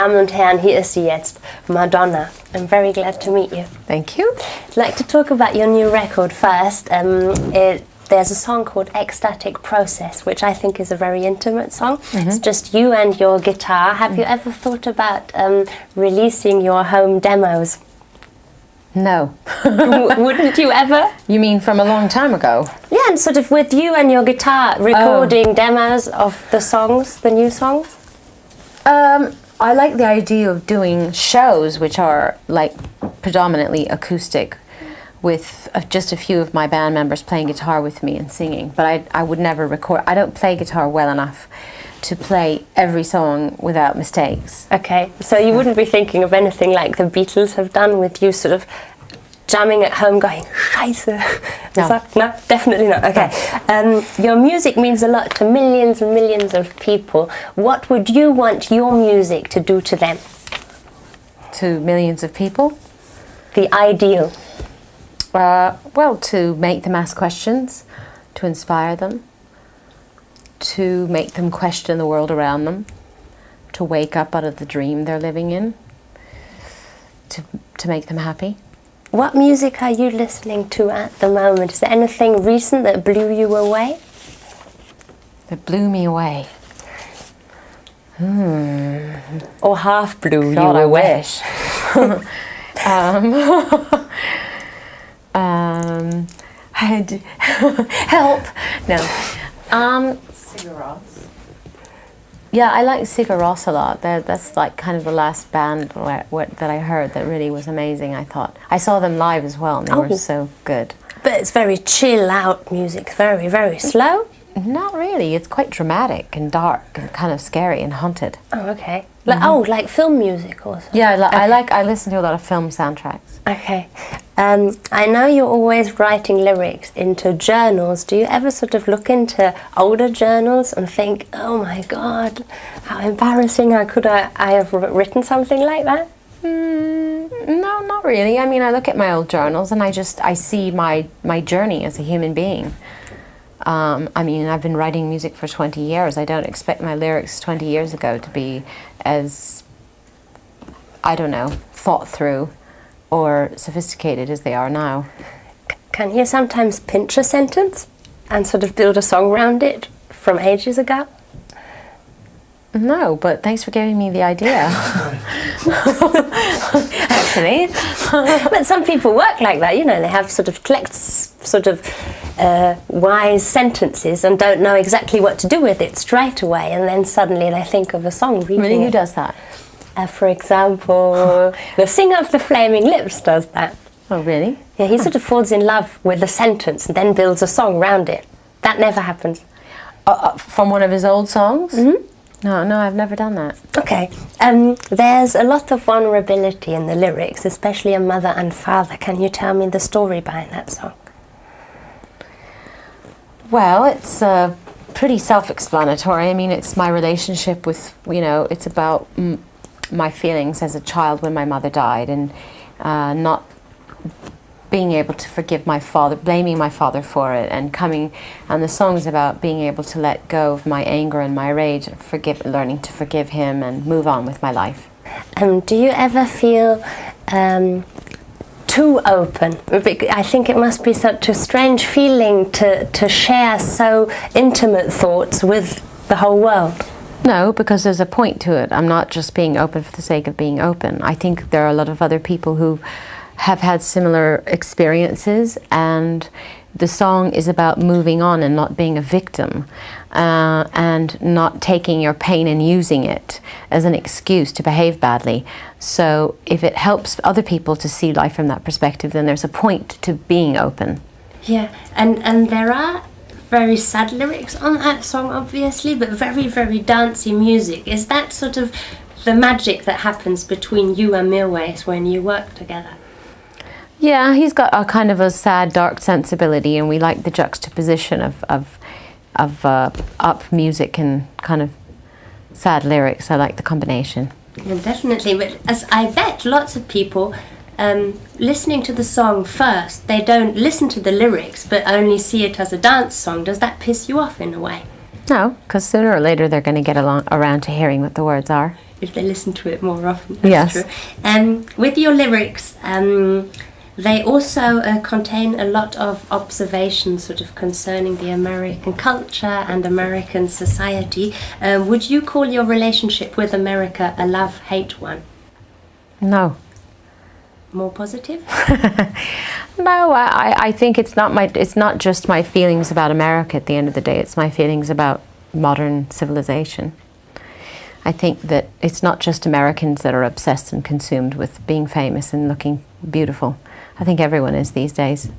Damen und Herren, hier ist sie jetzt, Madonna. I'm very glad to meet you. Thank you. I'd like to talk about your new record first. There's a song called Ecstatic Process, which I think is a very intimate song. It's just you and your guitar. Have you ever thought about releasing your home demos? No. Wouldn't you ever? You mean from a long time ago? Yeah, and sort of with you and your guitar, recording demos of the songs, the new songs? I like the idea of doing shows which are like predominantly acoustic, with just a few of my band members playing guitar with me and singing. But I would never record. I don't play guitar well enough to play every song without mistakes. Okay, so you wouldn't be thinking of anything like the Beatles have done, with you sort of jamming at home going, Scheiße. No, definitely not. Okay. Your music means a lot to millions and millions of people. What would you want your music to do to them? To millions of people? The ideal. Well, to make them ask questions, to inspire them, to make them question the world around them, to wake up out of the dream they're living in, to make them happy. What music are you listening to at the moment? Is there anything recent that blew you away? That blew me away. Or half blew God, you I away? wish. Help! No. Sigur Rós. Yeah, I like Sigur Rós a lot. That's like kind of the last band that I heard that really was amazing, I thought. I saw them live as well, and they were so good. But it's very chill out music, very, very slow? Not really. It's quite dramatic and dark and kind of scary and haunted. Oh, okay. Like film music also? Yeah, I listen to a lot of film soundtracks. Okay. I know you're always writing lyrics into journals. Do you ever sort of look into older journals and think, oh my God, how embarrassing, how could I have written something like that? No, not really. I mean, I look at my old journals and I see my journey as a human being. I mean, I've been writing music for 20 years. I don't expect my lyrics 20 years ago to be as, I don't know, thought through or sophisticated as they are now. Can you sometimes pinch a sentence and sort of build a song around it from ages ago? No, but thanks for giving me the idea. Actually. But some people work like that, you know, they have sort of collect sort of wise sentences and don't know exactly what to do with it straight away, and then suddenly they think of a song reading Really? it. Who does that? For example, the singer of the Flaming Lips does that. Oh, really? Yeah, he sort of falls in love with a sentence and then builds a song around it. That never happens. From one of his old songs? Mm-hmm. No, I've never done that. Okay. There's a lot of vulnerability in the lyrics, especially a mother and father. Can you tell me the story behind that song? Well, it's pretty self-explanatory. I mean, it's my relationship with, you know, it's about my feelings as a child when my mother died, and not being able to forgive my father, blaming my father for it, and the song's about being able to let go of my anger and my rage, learning to forgive him and move on with my life. Do you ever feel too open? I think it must be such a strange feeling to share so intimate thoughts with the whole world. No, because there's a point to it. I'm not just being open for the sake of being open. I think there are a lot of other people who have had similar experiences, and the song is about moving on and not being a victim, and not taking your pain and using it as an excuse to behave badly. So if it helps other people to see life from that perspective, then there's a point to being open. Yeah, and there are very sad lyrics on that song, obviously, but very, very dancey music. Is that sort of the magic that happens between you and Milways when you work together? Yeah, he's got a kind of a sad, dark sensibility, and we like the juxtaposition of up music and kind of sad lyrics. I like the combination. Yeah, definitely, but as I bet lots of people listening to the song first, they don't listen to the lyrics but only see it as a dance song. Does that piss you off in a way? No, because sooner or later they're going to get around to hearing what the words are. if they listen to it more often. That's Yes. true. With your lyrics, they also contain a lot of observations sort of concerning the American culture and American society. Would you call your relationship with America a love-hate one? No. More positive? No, I think it's not just my feelings about America at the end of the day. It's my feelings about modern civilization. I think that it's not just Americans that are obsessed and consumed with being famous and looking beautiful. I think everyone is these days.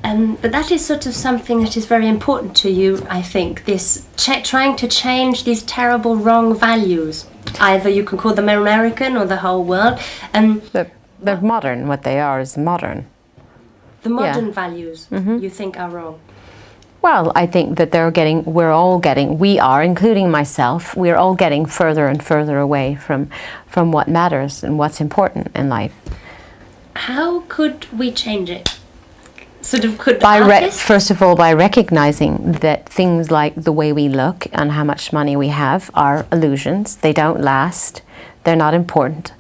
But that is sort of something that is very important to you, I think, this trying to change these terrible wrong values. Either you can call them American or the whole world. They're modern. What they are is modern. The modern values you think are wrong. Well, I think that we are, including myself, we're all getting further and further away from what matters and what's important in life. How could we change it? Sort of could First of all, by recognizing that things like the way we look and how much money we have are illusions. They don't last, they're not important,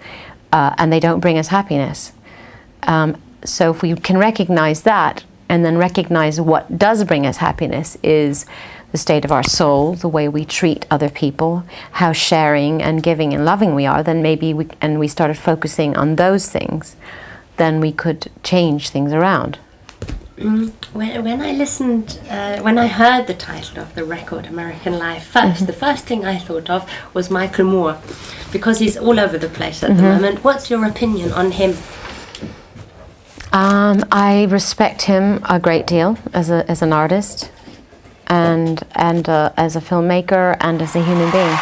and they don't bring us happiness. So if we can recognize that, and then recognize what does bring us happiness is the state of our soul, the way we treat other people, how sharing and giving and loving we are, then maybe we started focusing on those things, then we could change things around. When I listened, when I heard the title of the record, American Life, the first thing I thought of was Michael Moore, because he's all over the place at the moment. What's your opinion on him? I respect him a great deal as an artist, and as a filmmaker, and as a human being.